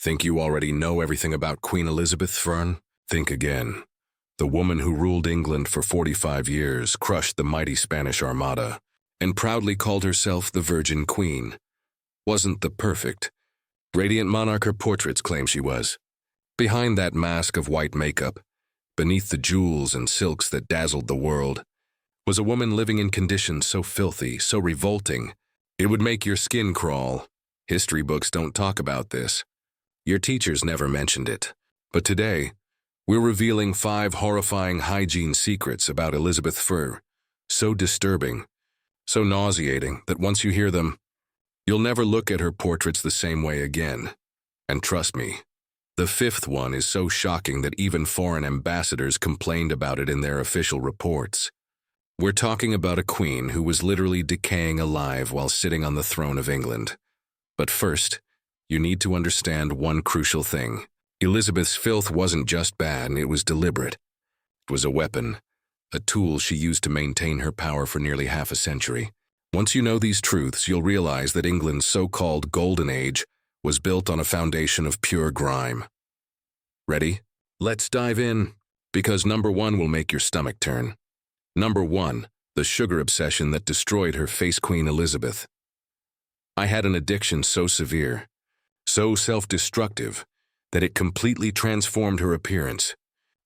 Think you already know everything about Queen Elizabeth, Fern? Think again. The woman who ruled England for 45 years, crushed the mighty Spanish Armada, and proudly called herself the Virgin Queen. Wasn't the perfect, radiant monarch her portraits claim she was. Behind that mask of white makeup, beneath the jewels and silks that dazzled the world, was a woman living in conditions so filthy, so revolting, it would make your skin crawl. History books don't talk about this. Your teachers never mentioned it. But today, we're revealing 5 horrifying hygiene secrets about Elizabeth Fur, so disturbing, so nauseating that once you hear them, you'll never look at her portraits the same way again. And trust me, the 5th one is so shocking that even foreign ambassadors complained about it in their official reports. We're talking about a queen who was literally decaying alive while sitting on the throne of England. But first, you need to understand one crucial thing. Elizabeth's filth wasn't just bad, it was deliberate. It was a weapon, a tool she used to maintain her power for nearly half a century. Once you know these truths, you'll realize that England's so-called Golden Age was built on a foundation of pure grime. Ready? Let's dive in, because number 1 will make your stomach turn. Number 1, the sugar obsession that destroyed her face Queen Elizabeth. I had an addiction so severe, so self-destructive, that it completely transformed her appearance.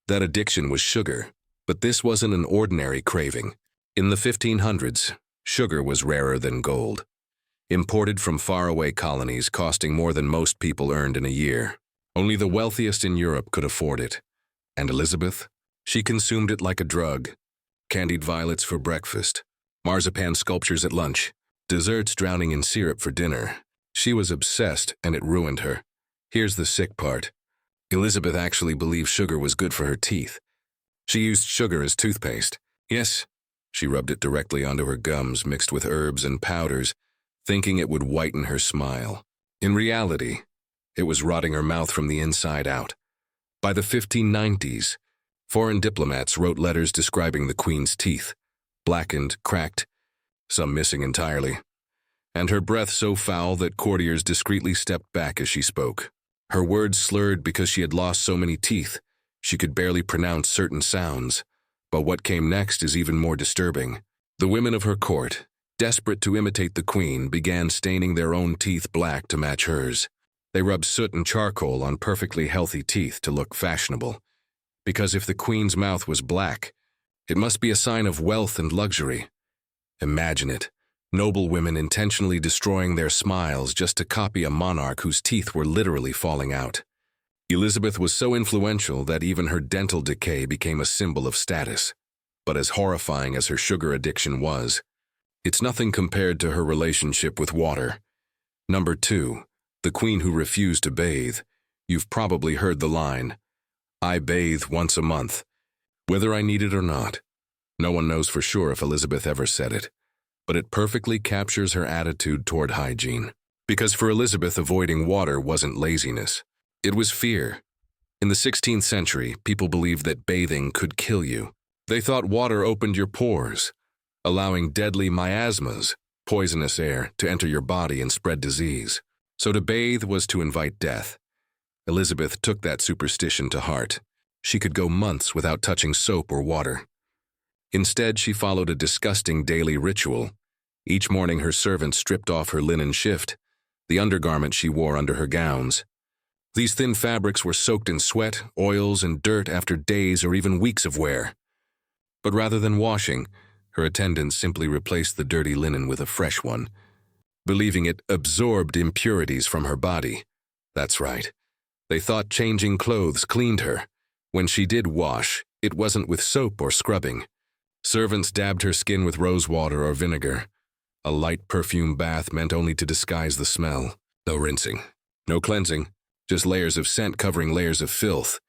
That addiction was sugar, but this wasn't an ordinary craving. In the 1500s, sugar was rarer than gold, imported from faraway colonies costing more than most people earned in a year. Only the wealthiest in Europe could afford it. And Elizabeth? She consumed it like a drug. Candied violets for breakfast, marzipan sculptures at lunch, desserts drowning in syrup for dinner. She was obsessed, and it ruined her. Here's the sick part. Elizabeth actually believed sugar was good for her teeth. She used sugar as toothpaste. Yes, she rubbed it directly onto her gums mixed with herbs and powders, thinking it would whiten her smile. In reality, it was rotting her mouth from the inside out. By the 1590s, foreign diplomats wrote letters describing the Queen's teeth, blackened, cracked, some missing entirely, and her breath so foul that courtiers discreetly stepped back as she spoke. Her words slurred because she had lost so many teeth, she could barely pronounce certain sounds. But what came next is even more disturbing. The women of her court, desperate to imitate the Queen, began staining their own teeth black to match hers. They rubbed soot and charcoal on perfectly healthy teeth to look fashionable. Because if the Queen's mouth was black, it must be a sign of wealth and luxury. Imagine it, noble women intentionally destroying their smiles just to copy a monarch whose teeth were literally falling out. Elizabeth was so influential that even her dental decay became a symbol of status. But as horrifying as her sugar addiction was, it's nothing compared to her relationship with water. Number 2, the Queen who refused to bathe. You've probably heard the line, "I bathe once a month, whether I need it or not." No one knows for sure if Elizabeth ever said it, but it perfectly captures her attitude toward hygiene. Because for Elizabeth, avoiding water wasn't laziness. It was fear. In the 16th century, people believed that bathing could kill you. They thought water opened your pores, allowing deadly miasmas, poisonous air, to enter your body and spread disease. So to bathe was to invite death. Elizabeth took that superstition to heart. She could go months without touching soap or water. Instead, she followed a disgusting daily ritual. Each morning, her servants stripped off her linen shift, the undergarment she wore under her gowns. These thin fabrics were soaked in sweat, oils, and dirt after days or even weeks of wear. But rather than washing, her attendants simply replaced the dirty linen with a fresh one, believing it absorbed impurities from her body. That's right. They thought changing clothes cleaned her. When she did wash, it wasn't with soap or scrubbing. Servants dabbed her skin with rose water or vinegar. A light perfume bath meant only to disguise the smell. No rinsing, no cleansing, just layers of scent covering layers of filth.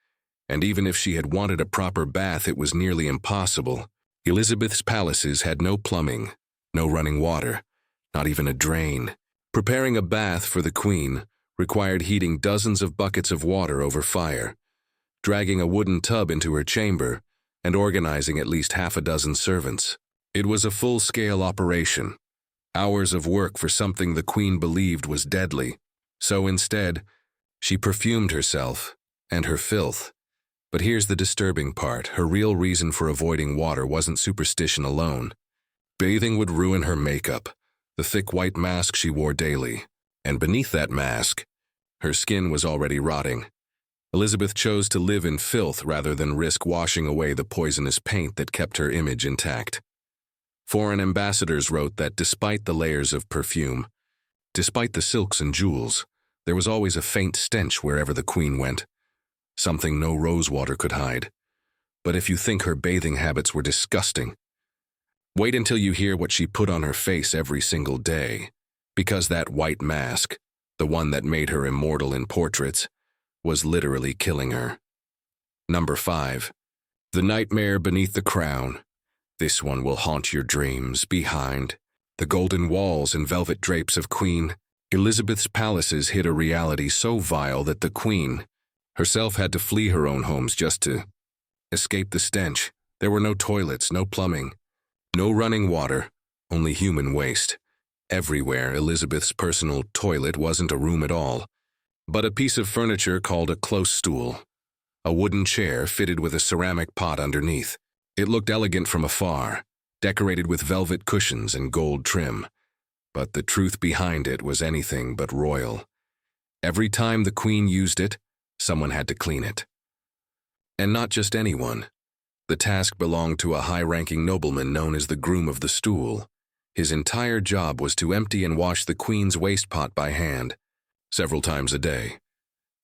And even if she had wanted a proper bath, it was nearly impossible. Elizabeth's palaces had no plumbing, no running water, not even a drain. Preparing a bath for the Queen required heating dozens of buckets of water over fire, dragging a wooden tub into her chamber, and organizing at least half a dozen servants. It was a full-scale operation, hours of work for something the Queen believed was deadly. So instead, She perfumed herself and her filth. But here's the disturbing part. Her real reason for avoiding water wasn't superstition alone. Bathing would ruin her makeup, the thick white mask she wore daily. And beneath that mask, her skin was already rotting. Elizabeth chose to live in filth rather than risk washing away the poisonous paint that kept her image intact. Foreign ambassadors wrote that despite the layers of perfume, despite the silks and jewels, there was always a faint stench wherever the queen went, something no rosewater could hide. But if you think her bathing habits were disgusting, wait until you hear what she put on her face every single day, because that white mask, the one that made her immortal in portraits, was literally killing her. Number 5. The nightmare beneath the crown. This one will haunt your dreams. Behind the golden walls and velvet drapes of Queen Elizabeth's palaces hid a reality so vile that the queen herself had to flee her own homes just to escape the stench. There were no toilets, no plumbing, no running water, only human waste. Everywhere. Elizabeth's personal toilet wasn't a room at all, but a piece of furniture called a close stool, a wooden chair fitted with a ceramic pot underneath. It looked elegant from afar, decorated with velvet cushions and gold trim, but the truth behind it was anything but royal. Every time the queen used it, someone had to clean it. And not just anyone. The task belonged to a high-ranking nobleman known as the groom of the stool. His entire job was to empty and wash the queen's waste pot by hand, several times a day.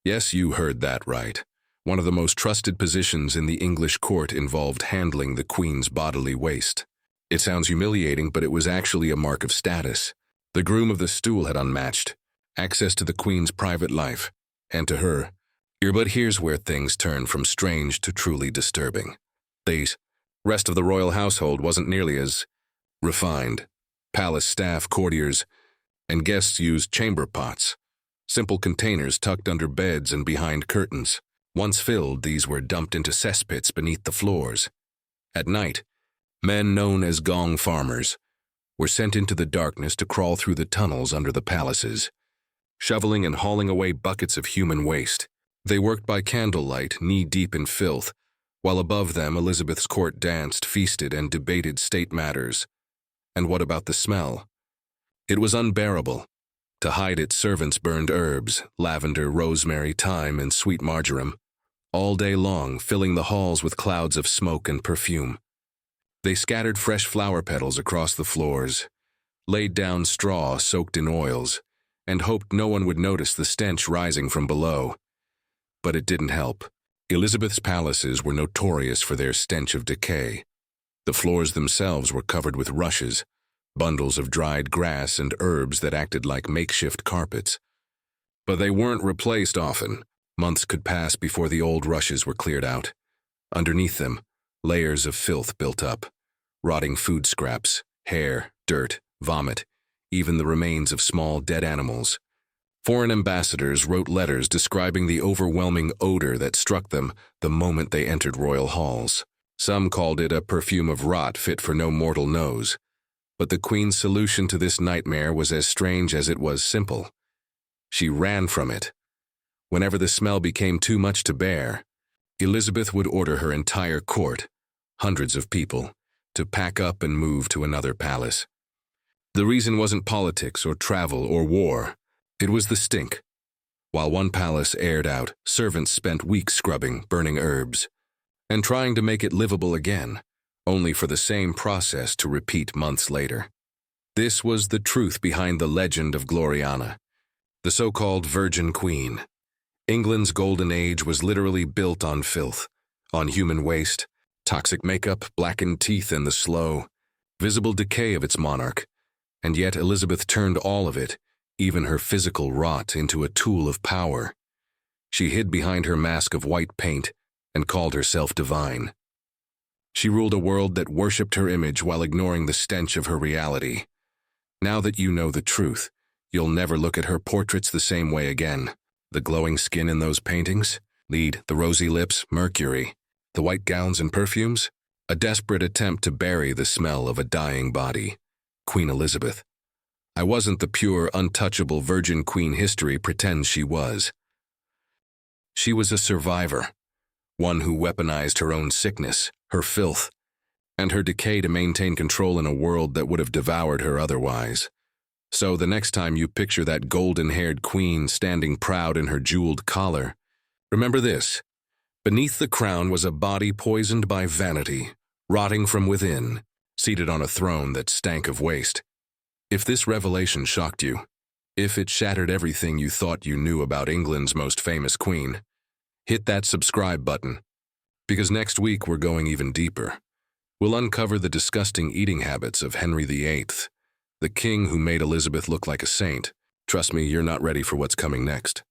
Yes, you heard that right. One of the most trusted positions in the English court involved handling the queen's bodily waste. It sounds humiliating, but it was actually a mark of status. The groom of the stool had unmatched access to the queen's private life, and to her. But here's where things turn from strange to truly disturbing. The rest of the royal household wasn't nearly as refined. Palace staff, courtiers, and guests used chamber pots, simple containers tucked under beds and behind curtains. Once filled, these were dumped into cesspits beneath the floors. At night, men known as gong farmers were sent into the darkness to crawl through the tunnels under the palaces, shoveling and hauling away buckets of human waste. They worked by candlelight, knee-deep in filth, while above them Elizabeth's court danced, feasted, and debated state matters. And what about the smell? It was unbearable. To hide it, servants burned herbs, lavender, rosemary, thyme, and sweet marjoram, all day long, filling the halls with clouds of smoke and perfume. They scattered fresh flower petals across the floors, laid down straw soaked in oils, and hoped no one would notice the stench rising from below. But it didn't help. Elizabeth's palaces were notorious for their stench of decay. The floors themselves were covered with rushes, bundles of dried grass and herbs that acted like makeshift carpets. But they weren't replaced often. Months could pass before the old rushes were cleared out. Underneath them, layers of filth built up. Rotting food scraps, hair, dirt, vomit, even the remains of small dead animals. Foreign ambassadors wrote letters describing the overwhelming odor that struck them the moment they entered royal halls. Some called it a perfume of rot fit for no mortal nose. But the queen's solution to this nightmare was as strange as it was simple. She ran from it. Whenever the smell became too much to bear, Elizabeth would order her entire court, hundreds of people, to pack up and move to another palace. The reason wasn't politics or travel or war. It was the stink. While one palace aired out, servants spent weeks scrubbing, burning herbs, and trying to make it livable again, only for the same process to repeat months later. This was the truth behind the legend of Gloriana, the so-called Virgin Queen. England's golden age was literally built on filth, on human waste, toxic makeup, blackened teeth, and the slow, visible decay of its monarch. And yet Elizabeth turned all of it, even her physical rot, into a tool of power. She hid behind her mask of white paint and called herself divine. She ruled a world that worshipped her image while ignoring the stench of her reality. Now that you know the truth, you'll never look at her portraits the same way again. The glowing skin in those paintings, the rosy lips, Mercury, the white gowns and perfumes, a desperate attempt to bury the smell of a dying body. Queen Elizabeth. I wasn't the pure, untouchable Virgin Queen history pretends she was. She was a survivor, one who weaponized her own sickness, her filth, and her decay to maintain control in a world that would have devoured her otherwise. So the next time you picture that golden-haired queen standing proud in her jeweled collar, remember this: beneath the crown was a body poisoned by vanity, rotting from within, seated on a throne that stank of waste. If this revelation shocked you, if it shattered everything you thought you knew about England's most famous queen, hit that subscribe button, because next week we're going even deeper. We'll uncover the disgusting eating habits of Henry VIII, the king who made Elizabeth look like a saint. Trust me, you're not ready for what's coming next.